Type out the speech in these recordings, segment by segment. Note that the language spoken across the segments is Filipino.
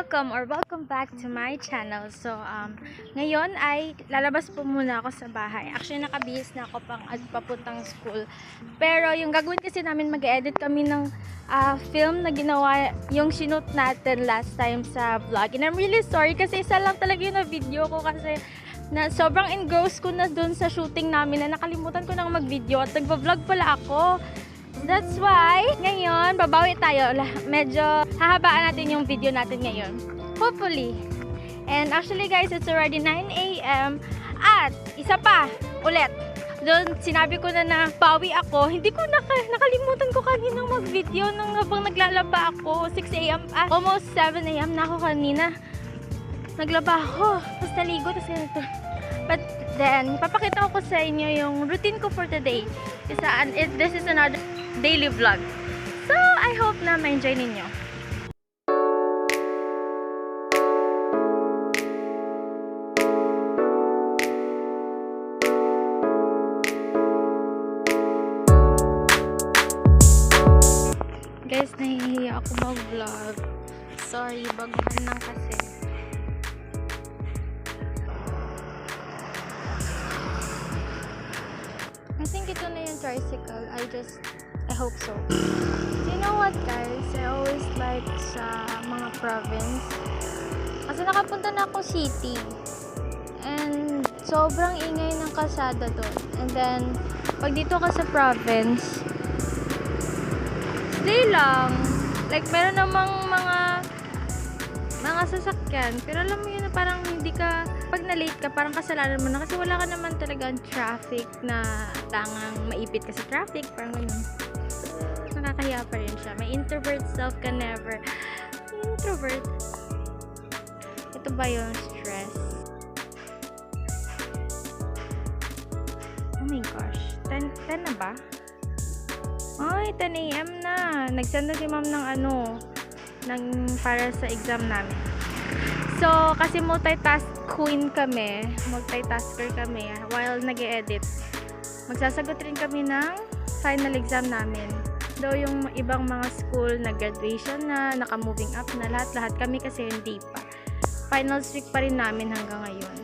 welcome back to my channel. So, ngayon ay lalabas po muna ako sa bahay. Actually, nakabihis na ako papuntang school. Pero, yung gagawin kasi namin, mag-edit kami ng film na ginawa, yung shoot natin last time sa vlog. And I'm really sorry kasi isa lang talaga yung na-video ko kasi sobrang engrossed ko na dun sa shooting namin na nakalimutan ko nang mag-video at nagpa-vlog pala ako. That's why, ngayon, babawi tayo. Medyo hahabaan natin yung video natin ngayon. Hopefully. And actually guys, it's already 9 AM. At, isa pa, ulit. Doon, sinabi ko na bawi ako. Hindi ko nakalimutan ko kaninang mag-video nang habang naglalaba ako. 6 AM, almost 7 AM na ako kanina. Naglaba ako. Tapos naligo, tapos ganito. But then, ipapakita ko sa inyo yung routine ko for today. This is another daily vlog. So, I hope na ma-enjoy ninyo. Guys, nahihiya ako mag-vlog. Sorry, baguhan lang kasi. I think ito na yung tricycle. I hope so. You know what guys? I always like sa mga province. Kasi nakapunta na ako city. And sobrang ingay ng kalsada doon. And then, pag dito ka sa province, stay lang. Like, meron namang mga sasakyan. Pero alam mo yun na parang hindi ka, pag na-late ka, parang kasalanan mo na kasi wala ka naman talagang traffic na tangang maipit ka sa traffic. Parang ganun. Nakakahiya pa rin siya. May introvert self ka never. Introvert. Ito ba yung stress? Oh my gosh. 10 na ba? Ay, 10 AM na. Nag-send na si ma'am ng para sa exam namin. So, kasi multitask queen kami, multitasker kami while nag-e-edit. Magsasagot rin kami ng final exam namin. Though yung ibang mga school nag-graduation na, naka-moving up na, lahat kami kasi hindi pa. Final week pa rin namin hanggang ngayon.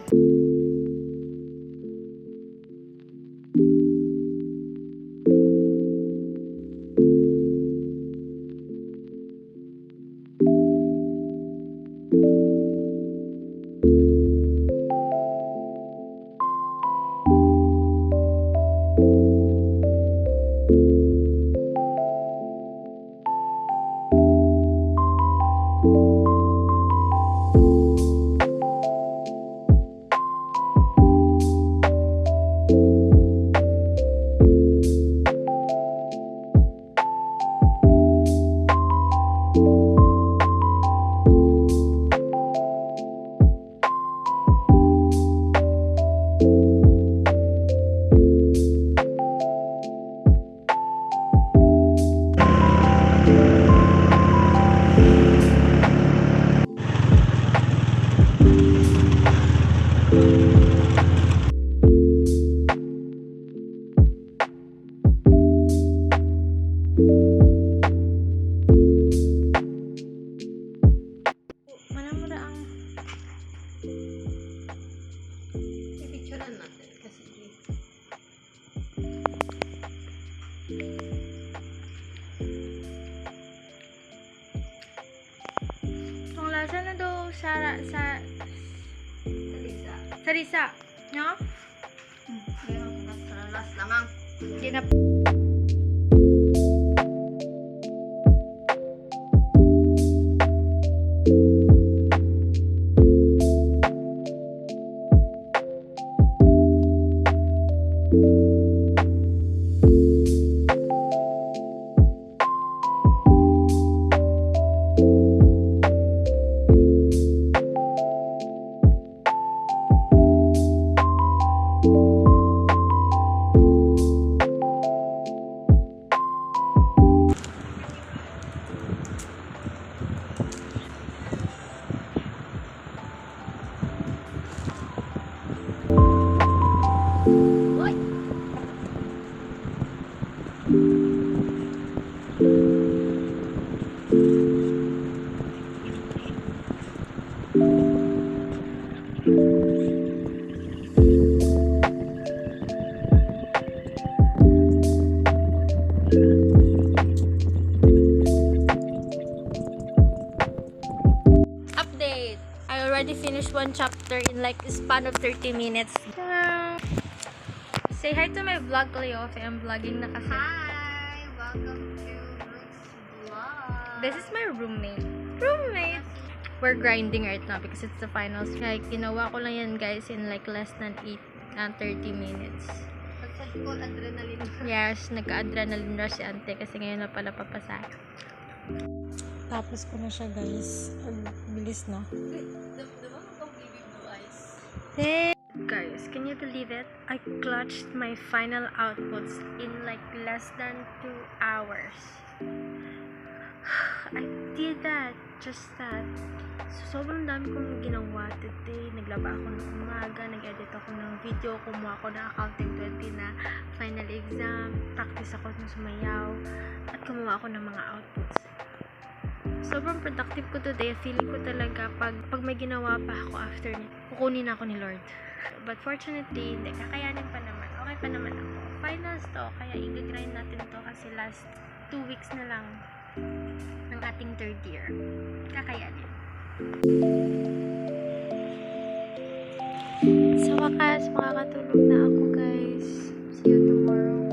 Kung lasa na daw sa Sarisa. No? Las lamang. Hindi na. Update! I already finished one chapter in like a span of 30 minutes. Say hi to my vlog, Cleo. I'm vlogging na kasi. Hi! Welcome to Brooke's Vlog. This is my roommate. We're grinding right now because it's the finals. Like, ginawa ko lang yan guys in like less than 30 minutes. Pagsabi ko, adrenaline. Yes, nagka-adrenaline rush si ante kasi ngayon na pala papasa. Tapos ko na siya guys. Ang bilis na. Diba mo baby blue eyes? Hey! Guys, can you believe it? I clutched my final outputs in like less than 2 hours. I did that. Just that. So, sobrang dami kong ginawa today. Naglaba ako ng umaga, nag-edit ako ng video, kumuha ako ng accounting 20 na final exam, practice ako ng sumayaw, at kumuha ako ng mga outputs. Sobrang productive ko today. Feeling ko talaga pag may ginawa pa ako after nito, kukunin ako ni Lord. But fortunately, hindi. Kakayanin pa naman. Okay pa naman ako. Finals to, kaya i-grind natin to kasi last 2 weeks na lang ng ating 3rd year. Kakayanin. Sa wakas, makakatulog na ako guys. See you tomorrow.